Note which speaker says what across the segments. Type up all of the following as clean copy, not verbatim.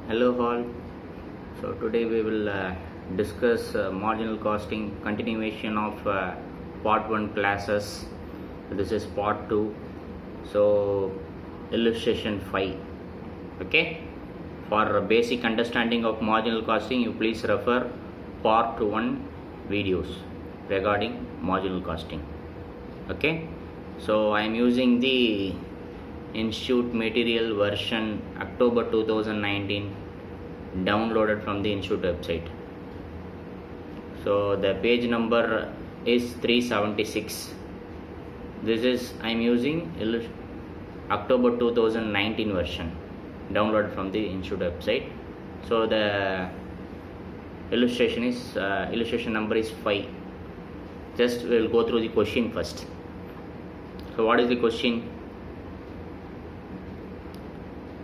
Speaker 1: Hello all. So today we will discuss marginal costing continuation of part 1 classes. This is part 2. So illustration 5. Okay. For basic understanding of marginal costing, you please refer part 1 videos regarding marginal costing. Okay. So I am using the Institute material version October 2019 downloaded from the Institute website. So the page number is 376. This is I am using October 2019 version downloaded from the Institute website. So the illustration number is 5. Just we will go through the question first. So what is the question?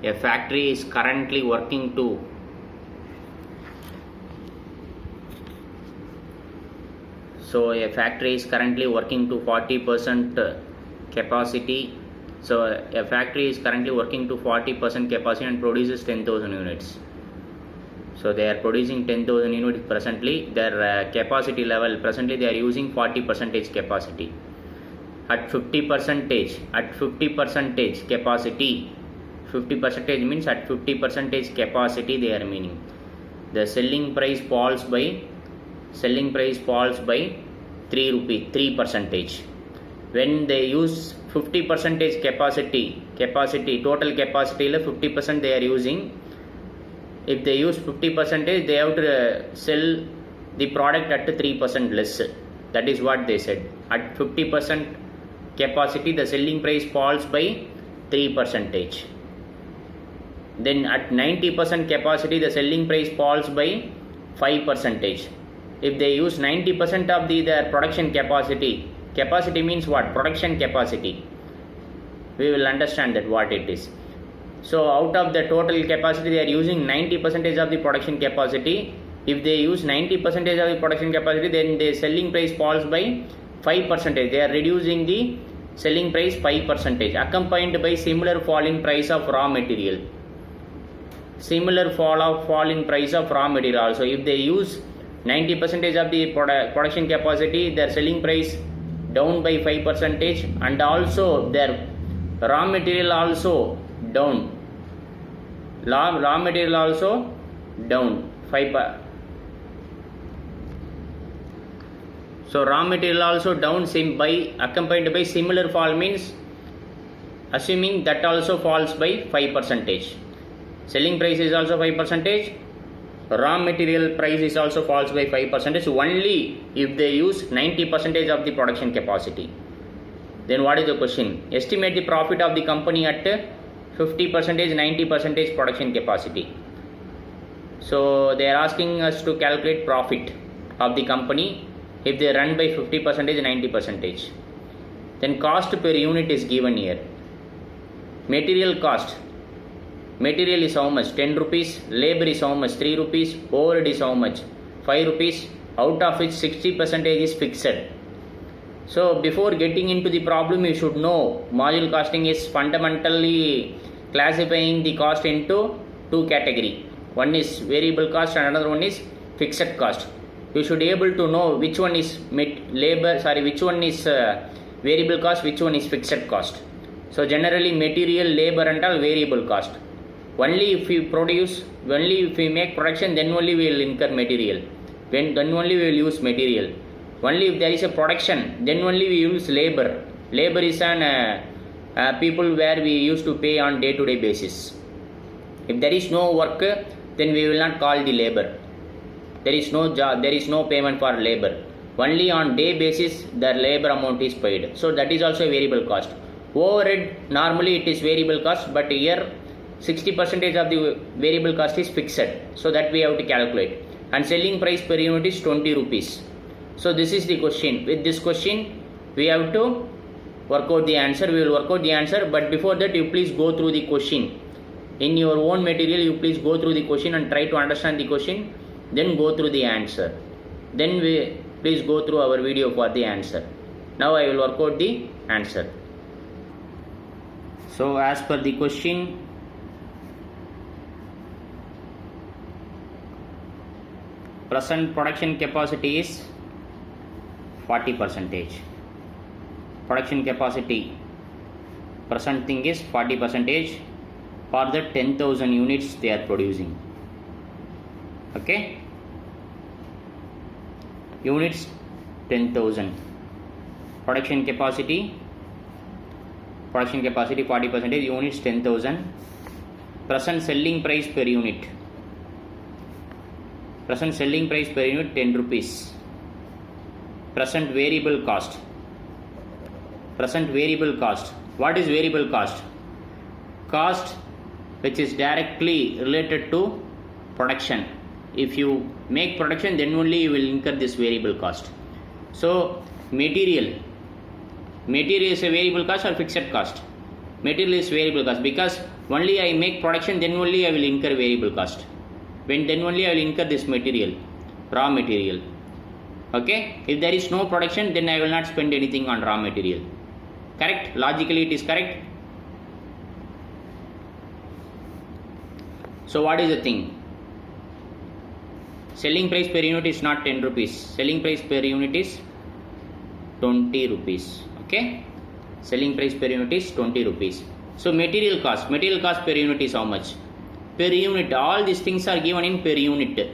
Speaker 1: A factory is currently working to a factory is currently working to 40% capacity. So a factory is currently working to 40% capacity and produces 10,000 units. So they are producing 10,000 units presently. Their capacity level presently they are using 40% capacity. At 50% capacity. 50% means at 50% capacity they are meaning. The selling price falls by 3 rupee, 3%. When they use 50% capacity, total capacity 50% they are using. If they use 50%, they have to sell the product at 3% less. That is what they said. At 50% capacity, the selling price falls by 3%. Then at 90% capacity, the selling price falls by 5%. If they use 90% of their production capacity means what? Production capacity. We will understand that what it is. So out of the total capacity, they are using 90% of the production capacity. If they use 90% of the production capacity, then the selling price falls by 5%. They are reducing the selling price 5%, accompanied by similar fall in price of raw material. Similar fall in price of raw material also. If they use 90% of the production capacity, their selling price down by 5%, and also their raw material also down. Raw material also down 5%. So raw material also down accompanied by similar fall means assuming that also falls by 5%. Selling price is also 5%. Raw material price is also falls by 5% only if they use 90% of the production capacity. Then what is the question? Estimate the profit of the company at 50%, 90% production capacity. So they are asking us to calculate profit of the company if they run by 50%, 90%. Then cost per unit is given here. Material cost. Material is how much? 10 rupees. Labor is how much? 3 rupees. Overhead is how much? 5 rupees. Out of which 60% is fixed. So before getting into the problem, you should know marginal costing is fundamentally classifying the cost into two categories. One is variable cost and another one is fixed cost. You should be able to know which one is which one is variable cost, which one is fixed cost. So generally material, labor and all variable cost. Only if we make production, then only we will incur material. Then only we will use material. Only if there is a production, then only we use labor. Labor is an people where we used to pay on day-to-day basis. If there is no work, then we will not call the labor. There is no job, there is no payment for labor. Only on day basis the labor amount is paid. So that is also a variable cost. Overhead, normally it is variable cost, but here 60% of the variable cost is fixed. So that we have to calculate. And selling price per unit is 20 rupees. So this is the question. With this question, we have to work out the answer. We will work out the answer. But before that, you please go through the question. In your own material, you please go through the question and try to understand the question. Then go through the answer. Then please go through our video for the answer. Now I will work out the answer. So as per the question, present production capacity is 40%. Production capacity present thing is 40% for the 10,000 units they are producing. Okay, units 10,000, production capacity 40%, units 10,000, present selling price per unit 10 rupees. Present variable cost. What is variable cost? Cost which is directly related to production. If you make production, then only you will incur this variable cost. So material is a variable cost or fixed cost? Material is variable cost, because only I make production, then only I will incur variable cost. Then only I will incur this material, raw material. Okay, if there is no production, then I will not spend anything on raw material. Correct? Logically it is correct. So what is the thing? Selling price per unit is not 10 rupees. Selling price per unit is 20 rupees. Okay, selling price per unit is 20 rupees. So material cost per unit is how much? Per unit, all these things are given in per unit.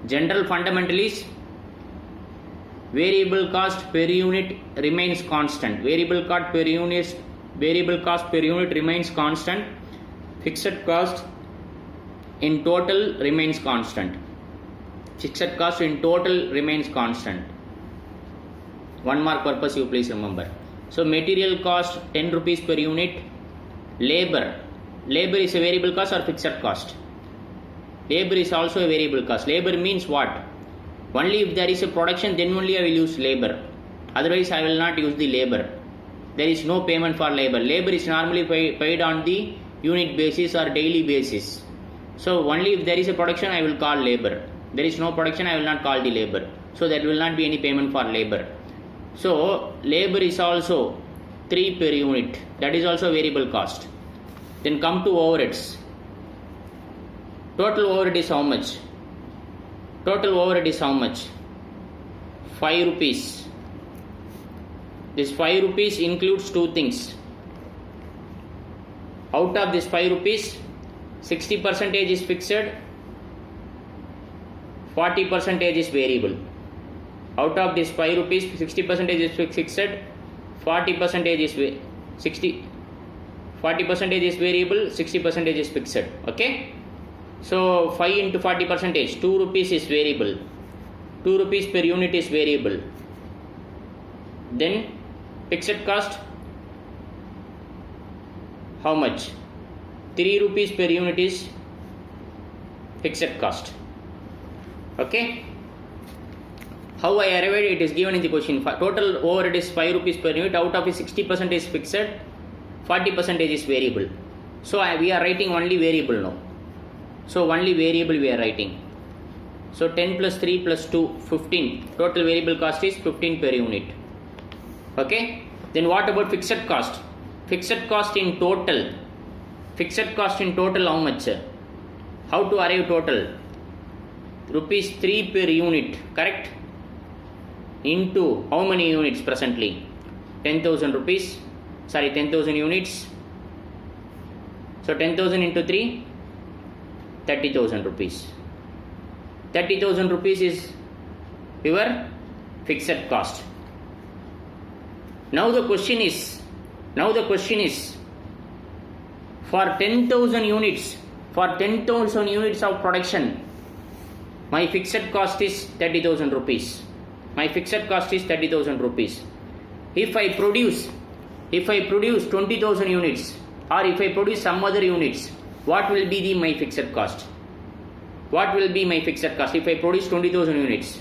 Speaker 1: General fundamental is variable cost per unit remains constant. Variable cost per unit remains constant. Fixed cost in total remains constant. One mark purpose you please remember. So material cost 10 rupees per unit. Labor is a variable cost or fixed cost? Labor is also a variable cost. Labor means what? Only if there is a production, then only I will use labor. Otherwise I will not use the labor. There is no payment for labor. Labor is normally paid on the unit basis or daily basis. So only if there is a production I will call labor. There is no production, I will not call the labor. So there will not be any payment for labor. So labor is also 3 per unit. That is also variable cost. Then come to overheads. Total overhead is how much? 5 rupees. This 5 rupees includes two things. Out of this 5 rupees, 60% is fixed, 40% is variable. Out of this 5 rupees, 60% is fixed, 40% is 40% is variable, 60% is fixed. Okay. So 5 into 40%, 2 rupees is variable. 2 rupees per unit is variable. Then fixed cost, how much? 3 rupees per unit is fixed cost. Okay. How I arrived? It is given in the question. Total overhead is 5 rupees per unit. Out of it 60% is fixed, 40% is variable. So we are writing only variable now. So only variable we are writing. So 10 plus 3 plus 2, 15. Total variable cost is 15 per unit. Okay. Then what about fixed cost? Fixed cost in total. How much? How to arrive total? Rupees 3 per unit. Correct? Into how many units presently? 10,000 rupees. 10,000 units. So 10,000 into 3, 30,000 rupees. 30,000 rupees is your fixed cost. Now the question is for 10,000 units of production, my fixed cost is 30,000 rupees. If I produce 20,000 units, or if I produce some other units, what will be my fixed cost? If I produce 20,000 units,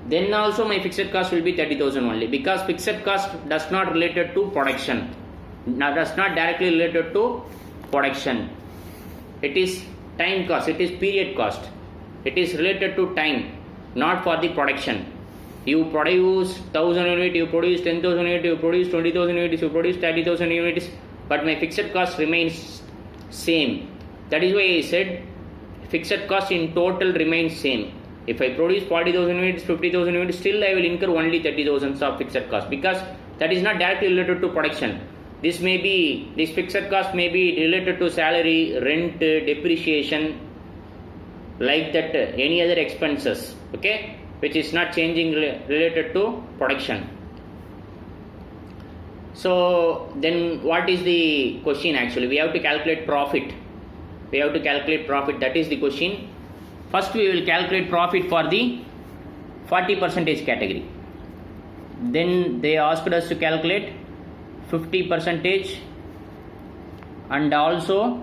Speaker 1: then also my fixed cost will be 30,000 only, because fixed cost does not related to production, does not directly related to production. It is time cost, it is period cost. It is related to time, not for the production. You produce 1,000 units, you produce 10,000 units, you produce 20,000 units, you produce 30,000 units, but my fixed cost remains same. That is why I said fixed cost in total remains same. If I produce 40,000 units, 50,000 units, still I will incur only 30,000 of fixed cost, because that is not directly related to production. This fixed cost may be related to salary, rent, depreciation, like that, any other expenses, okay, which is not changing related to production. So then what is the question actually? We have to calculate profit. That is the question. First we will calculate profit for the 40% category. Then they asked us to calculate 50% and also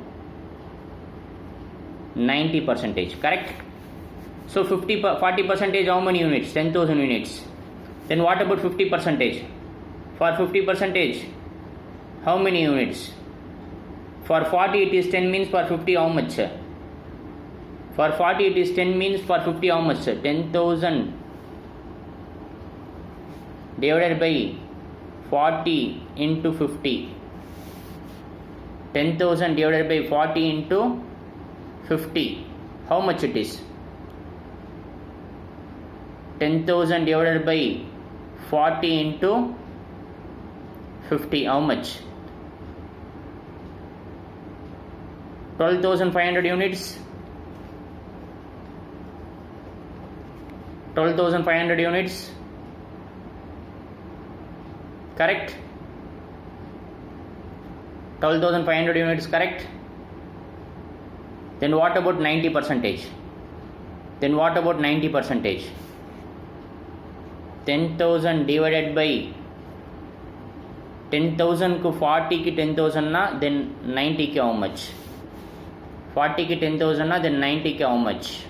Speaker 1: 90%, correct? So 40% how many units? 10,000 units. Then what about 50%? For 50%, how many units? For 40 it is 10 means for 50 how much? For 40 it is 10 means for 50 how much? 10,000 divided by 40 into 50. 10,000 divided by 40 into 50. How much it is? 10,000 divided by 40 into 50. How much? 12,500 units. 12,500 units. Correct? 12,500 units, correct? Then what about 90%? 10,000 divided by 10,000 को 40 की 10,000 ना, then 90 के how much? 40 की 10,000 ना, then 90 के how much?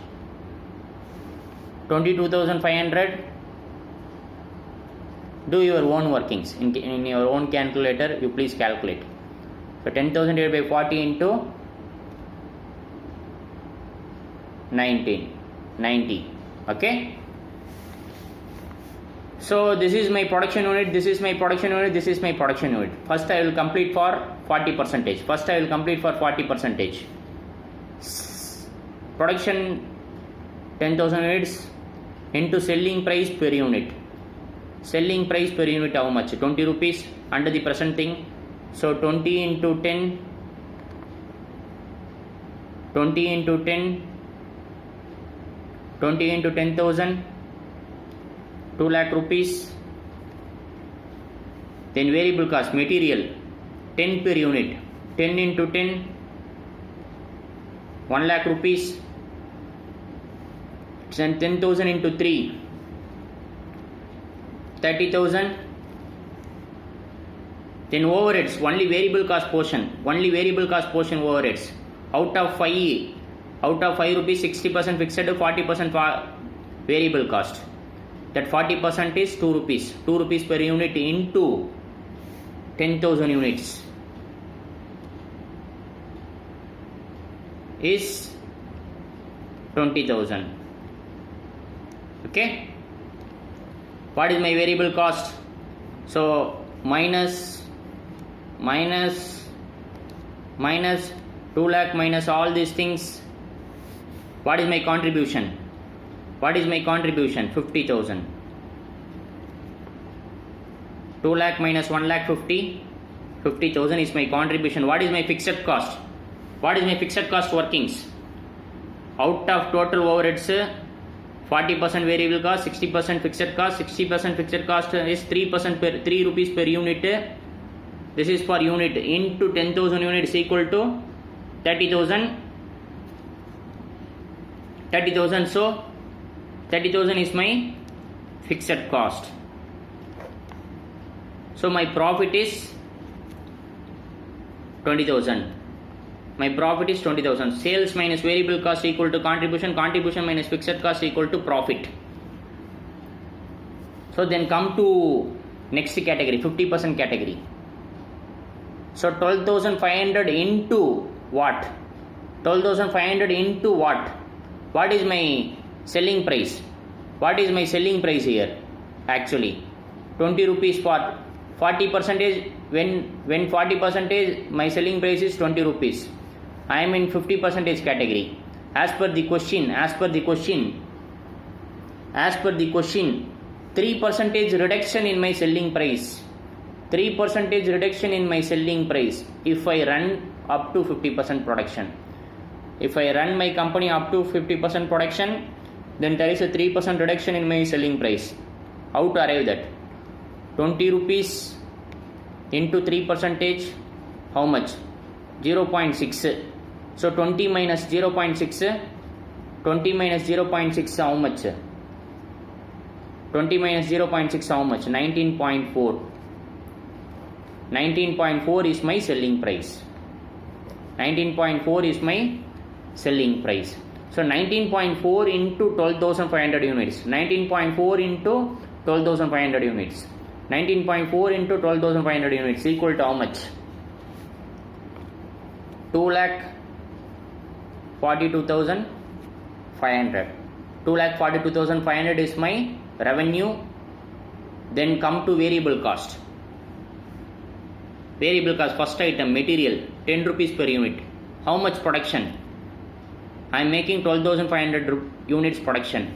Speaker 1: 22,500. Do your own workings in your own calculator. You please calculate. So 10,000 divided by 40 into 90. Okay. So this is my production unit. This is my production unit. First I will complete for 40%. Production 10,000 units into selling price per unit. Selling price per unit how much? 20 rupees under the present thing. So 20 into 10. 20 into 10,000. 2 lakh rupees. Then variable cost, material 10 per unit. 10 into 10. 1 lakh rupees. Then 10,000 into 3. 30,000. Then overheads, only variable cost portion overheads. Out of 5 rupees, 60% fixed, 40% variable cost. That 40% is 2 rupees. 2 rupees per unit into 10,000 units is 20,000. Okay. What is my variable cost? So minus 2 lakh minus all these things. What is my contribution? 50,000. 2 lakh minus 1 lakh 50,000 is my contribution. What is my fixed cost? Workings? Out of total overheads, 40% variable cost, 60% fixed cost. 60% fixed cost is 3 rupees per unit. This is for unit into 10,000 units equal to 30,000. So 30,000 is my fixed cost. So my profit is 20,000. Sales minus variable cost equal to contribution minus fixed cost equal to profit. So then come to next category, 50% category. So 12,500 into what? What is my selling price? Here? Actually, 20 rupees for 40%. When 40% my selling price is 20 rupees. I am in 50% category. as per the question, 3% reduction in my selling price. 3% reduction in my selling price if I run up to 50% production. If I run my company up to 50% production, then there is a 3% reduction in my selling price. How to arrive that? 20 rupees into 3%, how much? 0.6. So 20 minus 0.6, 20 minus 0.6 how much? 20 minus 0.6 how much? 19.4. 19.4 is my selling price. 19.4 is my selling price. So 19.4 into 12,500 units. 19.4 into 12,500 units. 19.4 into 12,500 units equal to how much? 2,42,500. 2,42,500 is my revenue. Then come to variable cost. Variable cost, first item, material, 10 rupees per unit. How much production? I am making 12,500 units production.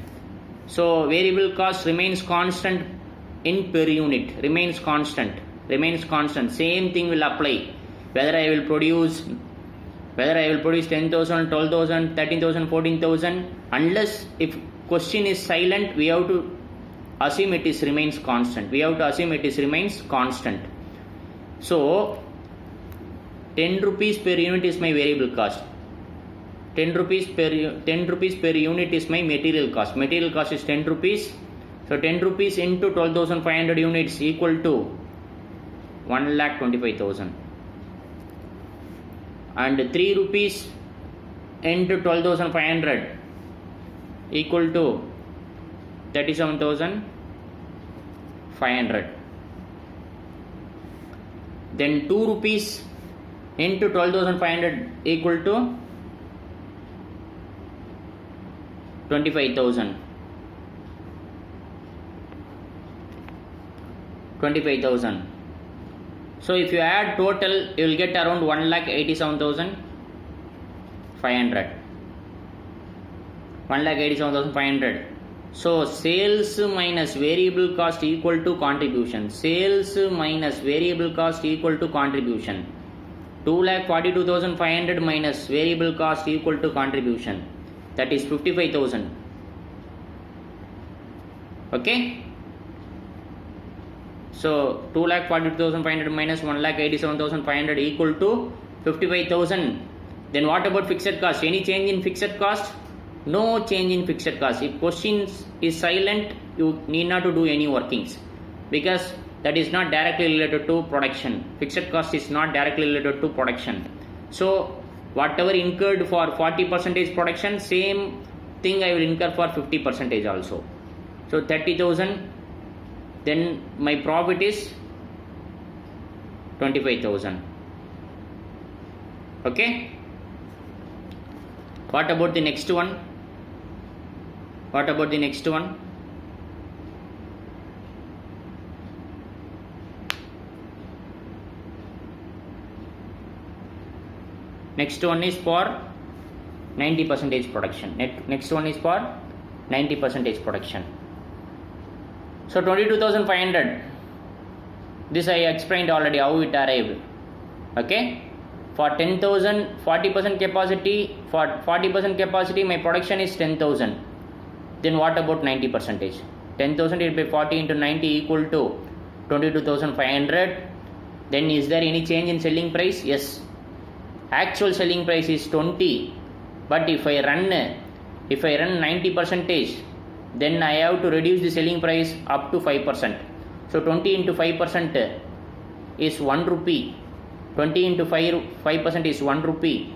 Speaker 1: So variable cost remains constant in per unit. Remains constant. Same thing will apply. Whether I will produce 10,000, 12,000, 13,000, 14,000. Unless if question is silent, we have to assume it is remains constant. So 10 rupees per unit is my variable cost. 10 rupees per unit is my material cost. Material cost is 10 rupees. So 10 rupees into 12,500 units equal to 1,25,000. And 3 rupees into 12,500 equal to 37,500. Then 2 rupees into 12,500 equal to 25,000. 25,000. So if you add total, you will get around 1,87,500. 1,87,500. So sales minus variable cost equal to contribution. 2,42,500 minus variable cost equal to contribution. That is 55,000. Okay. So 2,42,500 minus 1,87,500 equal to 55,000. Then what about fixed cost? Any change in fixed cost? No change in fixed cost. If question is silent, you need not to do any workings, because that is not directly related to production. Fixed cost is not directly related to production. So whatever incurred for 40% production, same thing I will incur for 50% also. So 30,000. Then my profit is 25,000. Okay. What about the next one? Next one is for 90% production. Next one is for 90% production. So 22,500. This I explained already how it arrived. Okay. For 10,000, 40% capacity. For 40% capacity, my production is 10,000. Then what about 90%? 10,000 by 40 into 90 equal to 22,500. Then is there any change in selling price? Yes. Actual selling price is 20. But if I run 90%, then I have to reduce the selling price up to 5%. So 20 into 5% is 1 rupee. 20 into 5% is 1 rupee.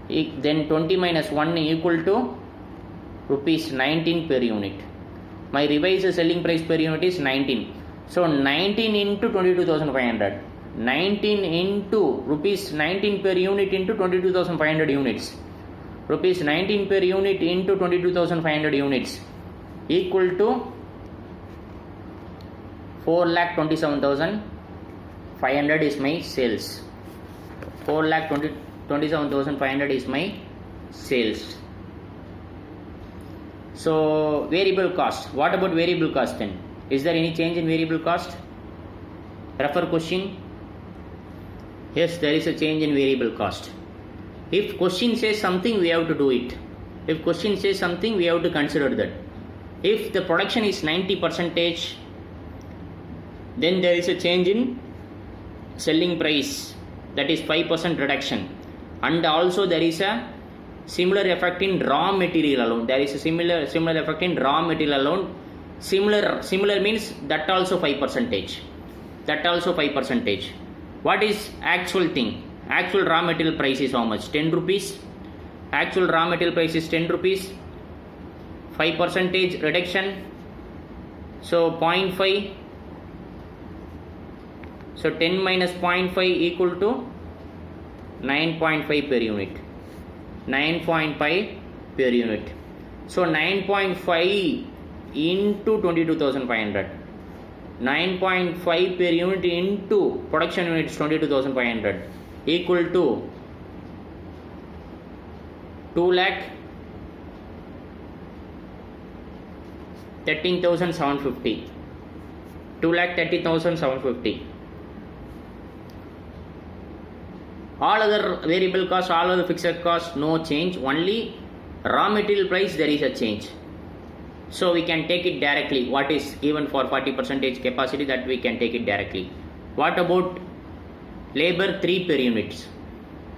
Speaker 1: Then 20 minus 1 equal to rupees 19 per unit. My revised selling price per unit is 19. So 19 into 22,500. 19 into rupees 19 per unit into 22,500 units. Rupees 19 per unit into 22,500 units equal to 4,27,500 is my sales. 4,27,500 is my sales. So variable cost. What about variable cost then? Is there any change in variable cost? Refer question. Yes, there is a change in variable cost. If question says something, we have to do it. If question says something, we have to consider that. If the production is 90%, then there is a change in selling price, that is 5% reduction, and also there is a similar effect in raw material alone. There is a similar effect in raw material alone. Similar means that also 5%. That also 5%. What is actual thing? Actual raw material price is how much? 10 rupees. Actual raw material price is 10 rupees. 5% reduction. So 0.5. So 10 minus 0.5 equal to 9.5 per unit. 9.5 per unit. So 9.5 into 22,500. 9.5 per unit into production units 22,500 equal to 2,13,750. 2,30,750. All other variable costs, all other fixed costs, no change. Only raw material price there is a change. So we can take it directly. What is given for 40% capacity, that we can take it directly. What about labor 3 per units?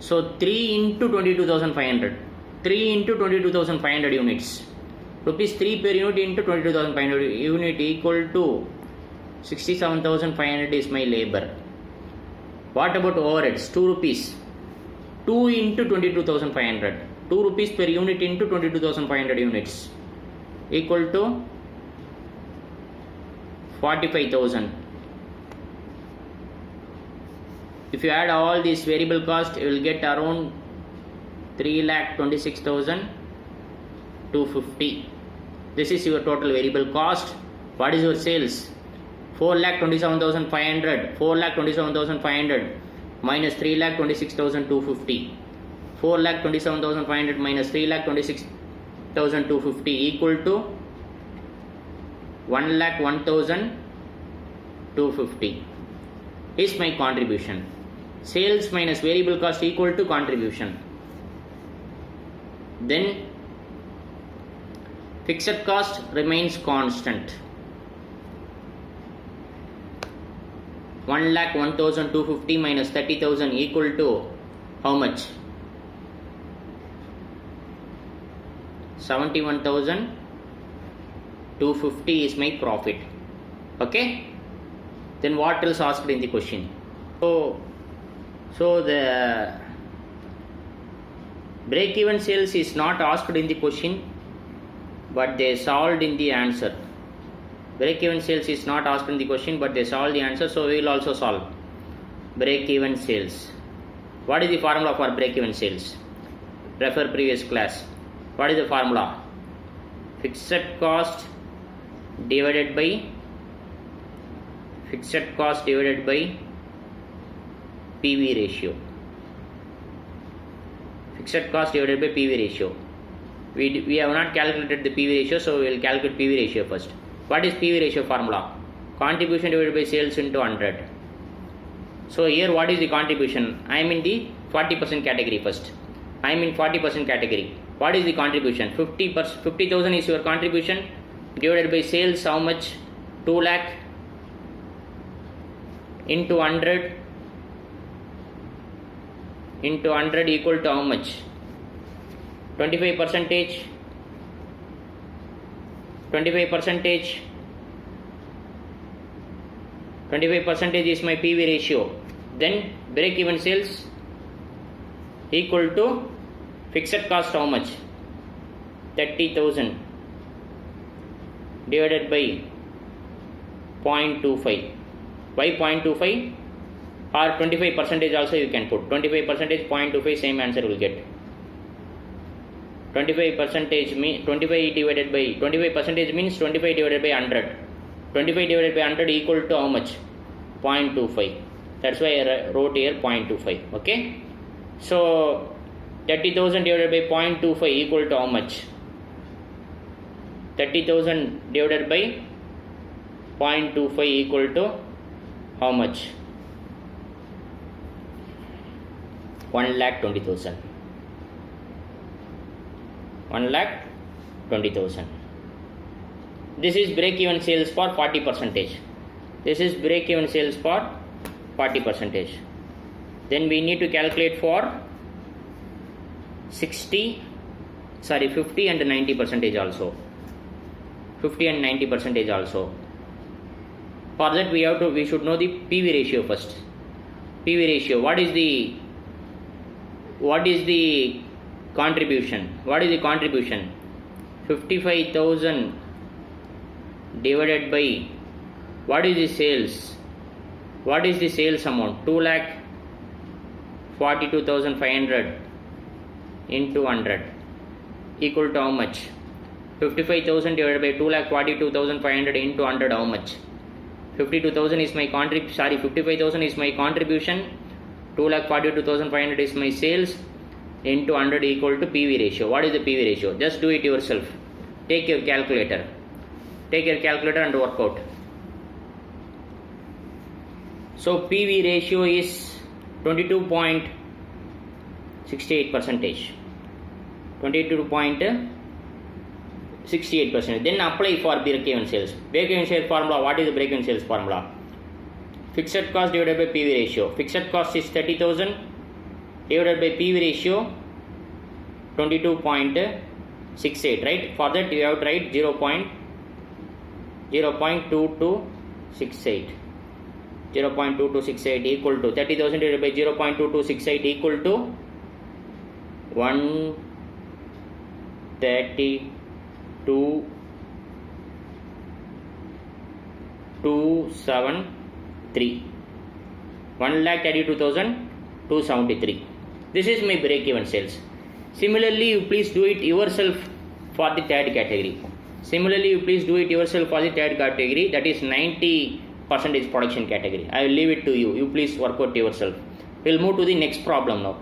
Speaker 1: So 3 into 22,500. 3 into 22,500 units. Rupees 3 per unit into 22,500 unit equal to 67,500 is my labor. What about overheads? 2 rupees. 2 into 22,500. 2 rupees per unit into 22,500 units equal to 45,000. If you add all these variable cost, you will get around 3,26,250. This is your total variable cost. What is your sales? 4,27,500. 4,27,500 minus 3,26,250. 4,27,500 minus 3,26,250 equal to 1,01,250 is my contribution. Sales minus variable cost equal to contribution. Then fixed cost remains constant. 1,01,250 minus 30,000 equal to how much? 71,250 is my profit. Okay. Then what else asked in the question? So the break-even sales is not asked in the question, but they solved in the answer. Break-even sales is not asked in the question, but they solve the answer. So we will also solve break-even sales. What is the formula for break-even sales? Refer previous class. What is the formula? Fixed cost divided by PV ratio. Fixed cost divided by PV ratio. We have not calculated the PV ratio, so we will calculate PV ratio first. What is PV ratio formula? Contribution divided by sales into 100. So here what is the contribution? I am in the 40% category first. I am in 40% category. What is the contribution? 50,000 is your contribution divided by sales. How much? 2 lakh into 100 equal to how much? 25%. 25% is my PV ratio. Then break even sales equal to fixed cost how much? 30,000 divided by 0.25. Why 0.25? Or 25% also you can put. 25%, 0.25, same answer will get. 25% means 25 divided by 25% means 25 divided by 100. 25 divided by 100 equal to how much? 0.25. That's why I wrote here 0.25. Okay. So 30,000 divided by 0.25 equal to how much? 30,000 divided by 0.25 equal to how much? 1,20,000. 1,20,000. This is break-even sales for 40%. This is break-even sales for 40%. Then we need to calculate for 50 and 90% also. 50 and 90% also. For that we should know the PV ratio first. PV ratio. What is the contribution? What is the contribution? 55,000 divided by what is the sales? What is the sales amount? 2,42,500 into 100 equal to how much? 55,000 divided by 2,42,500 into 100 how much? 52,000 is my 55,000 is my contribution, 2,42,500 is my sales, into 100 equal to PV ratio. What is the PV ratio? Just do it yourself. Take your calculator. And work out. So PV ratio is 22.68%. 22.68%. Then apply for break-even sales. Break-even sales formula. What is the break-even sales formula? Fixed cost divided by PV ratio. Fixed cost is 30,000 divided by PV ratio 22.68, right? For that you have to write 0.2268. 0.2268 equal to 30,000 divided by 0.2268 equal to 132,273. 1,32,273. This is my break-even sales. Similarly, you please do it yourself for the third category. That is 90% production category. I will leave it to you. You please work out yourself. We will move to the next problem now.